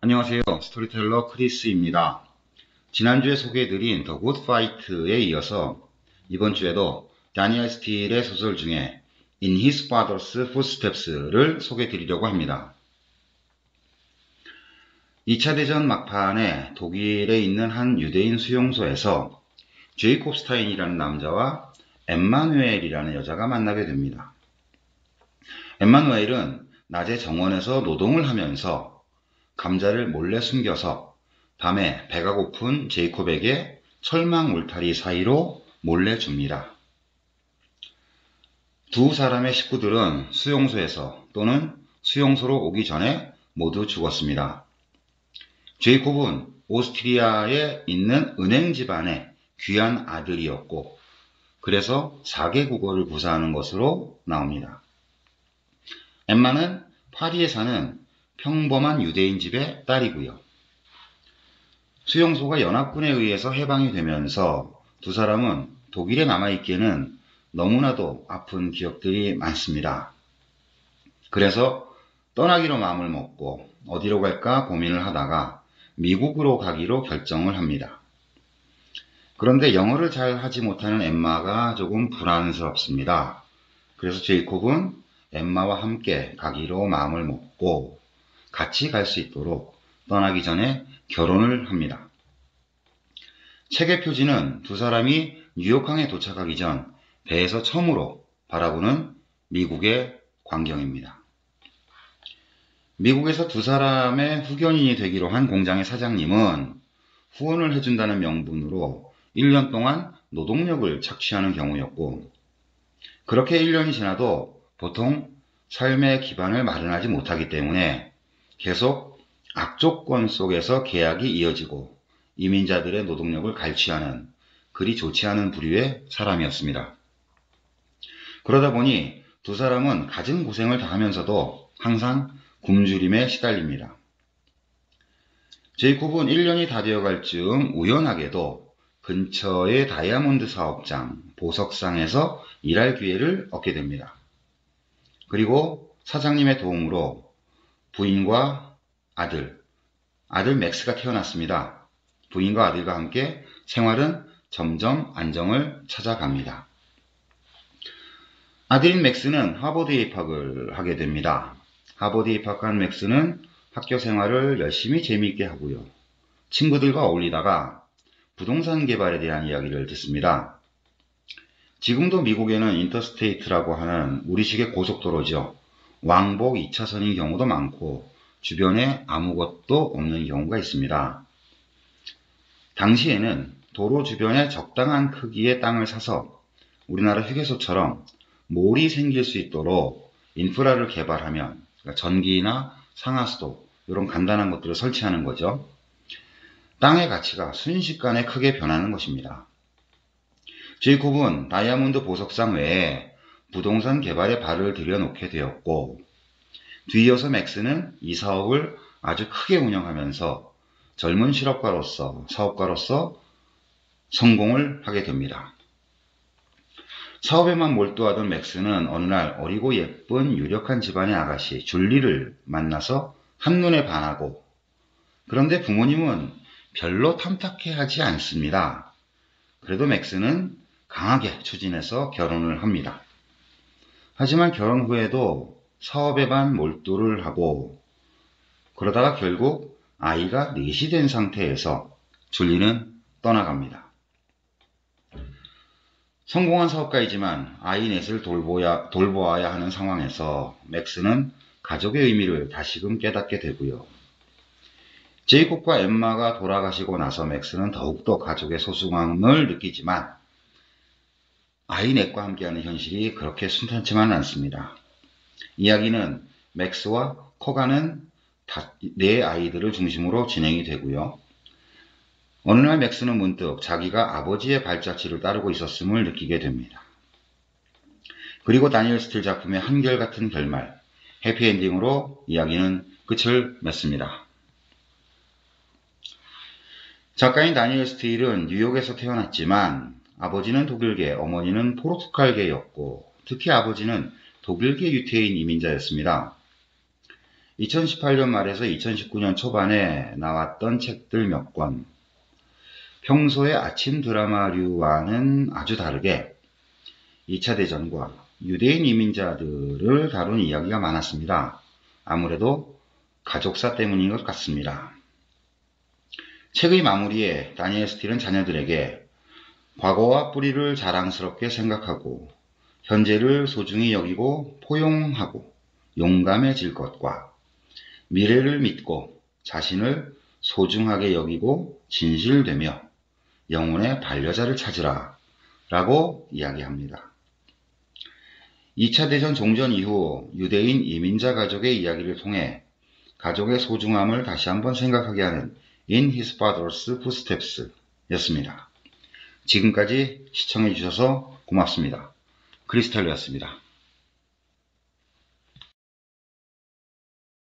안녕하세요. 스토리텔러 크리스입니다. 지난주에 소개해드린 더 굿 파이트에 이어서 이번 주에도 다니엘 스틸의 소설 중에 In His Father's Footsteps를 소개해드리려고 합니다. 2차 대전 막판에 독일에 있는 한 유대인 수용소에서 제이콥 스타인이라는 남자와 엠마누엘이라는 여자가 만나게 됩니다. 엠마누엘은 낮에 정원에서 노동을 하면서 감자를 몰래 숨겨서 밤에 배가 고픈 제이콥에게 철망 울타리 사이로 몰래 줍니다. 두 사람의 식구들은 수용소에서 또는 수용소로 오기 전에 모두 죽었습니다. 제이콥은 오스트리아에 있는 은행 집안의 귀한 아들이었고 그래서 4개 국어를 구사하는 것으로 나옵니다. 엠마는 파리에 사는 평범한 유대인 집의 딸이고요. 수용소가 연합군에 의해서 해방이 되면서 두 사람은 독일에 남아있기에는 너무나도 아픈 기억들이 많습니다. 그래서 떠나기로 마음을 먹고 어디로 갈까 고민을 하다가 미국으로 가기로 결정을 합니다. 그런데 영어를 잘 하지 못하는 엠마가 조금 불안스럽습니다. 그래서 제이콥은 엠마와 함께 가기로 마음을 먹고 같이 갈 수 있도록 떠나기 전에 결혼을 합니다. 책의 표지는 두 사람이 뉴욕항에 도착하기 전 배에서 처음으로 바라보는 미국의 광경입니다. 미국에서 두 사람의 후견인이 되기로 한 공장의 사장님은 후원을 해준다는 명분으로 1년 동안 노동력을 착취하는 경우였고 그렇게 1년이 지나도 보통 삶의 기반을 마련하지 못하기 때문에 계속 악조건 속에서 계약이 이어지고 이민자들의 노동력을 갈취하는 그리 좋지 않은 부류의 사람이었습니다. 그러다 보니 두 사람은 갖은 고생을 다하면서도 항상 굶주림에 시달립니다. 제이콥은 1년이 다 되어갈 즈음 우연하게도 근처의 다이아몬드 사업장 보석상에서 일할 기회를 얻게 됩니다. 그리고 사장님의 도움으로 부인과 아들 맥스가 태어났습니다. 부인과 아들과 함께 생활은 점점 안정을 찾아갑니다. 아들인 맥스는 하버드에 입학을 하게 됩니다. 하버드에 입학한 맥스는 학교 생활을 열심히 재미있게 하고요. 친구들과 어울리다가 부동산 개발에 대한 이야기를 듣습니다. 지금도 미국에는 인터스테이트라고 하는 우리식의 고속도로죠. 왕복 2차선인 경우도 많고 주변에 아무것도 없는 경우가 있습니다. 당시에는 도로 주변에 적당한 크기의 땅을 사서 우리나라 휴게소처럼 몰이 생길 수 있도록 인프라를 개발하면 그러니까 전기나 상하수도 이런 간단한 것들을 설치하는 거죠. 땅의 가치가 순식간에 크게 변하는 것입니다. 제이콥은 다이아몬드 보석상 외에 부동산 개발에 발을 들여놓게 되었고 뒤이어서 맥스는 이 사업을 아주 크게 운영하면서 젊은 사업가로서 성공을 하게 됩니다. 사업에만 몰두하던 맥스는 어느 날 어리고 예쁜 유력한 집안의 아가씨 줄리를 만나서 한눈에 반하고 그런데 부모님은 별로 탐탁해하지 않습니다. 그래도 맥스는 강하게 추진해서 결혼을 합니다. 하지만 결혼 후에도 사업에만 몰두를 하고 그러다가 결국 아이가 넷이 된 상태에서 줄리는 떠나갑니다. 성공한 사업가이지만 아이 넷을 돌보아야 하는 상황에서 맥스는 가족의 의미를 다시금 깨닫게 되고요. 제이콥과 엠마가 돌아가시고 나서 맥스는 더욱더 가족의 소중함을 느끼지만 아이 넷과 함께하는 현실이 그렇게 순탄치만 않습니다. 이야기는 맥스와 커가는 네 아이들을 중심으로 진행이 되고요. 어느 날 맥스는 문득 자기가 아버지의 발자취를 따르고 있었음을 느끼게 됩니다. 그리고 다니엘 스틸 작품의 한결같은 결말, 해피엔딩으로 이야기는 끝을 맺습니다. 작가인 다니엘 스틸은 뉴욕에서 태어났지만 아버지는 독일계, 어머니는 포르투갈계였고 특히 아버지는 독일계 유태인 이민자였습니다. 2018년 말에서 2019년 초반에 나왔던 책들 몇 권, 평소의 아침 드라마류와는 아주 다르게 2차 대전과 유대인 이민자들을 다룬 이야기가 많았습니다. 아무래도 가족사 때문인 것 같습니다. 책의 마무리에 다니엘 스틸은 자녀들에게 과거와 뿌리를 자랑스럽게 생각하고 현재를 소중히 여기고 포용하고 용감해질 것과 미래를 믿고 자신을 소중하게 여기고 진실되며 영혼의 반려자를 찾으라 라고 이야기합니다. 2차 대전 종전 이후 유대인 이민자 가족의 이야기를 통해 가족의 소중함을 다시 한번 생각하게 하는 In His Father's Footsteps 였습니다. 지금까지 시청해 주셔서 고맙습니다. 크리스탈이었습니다.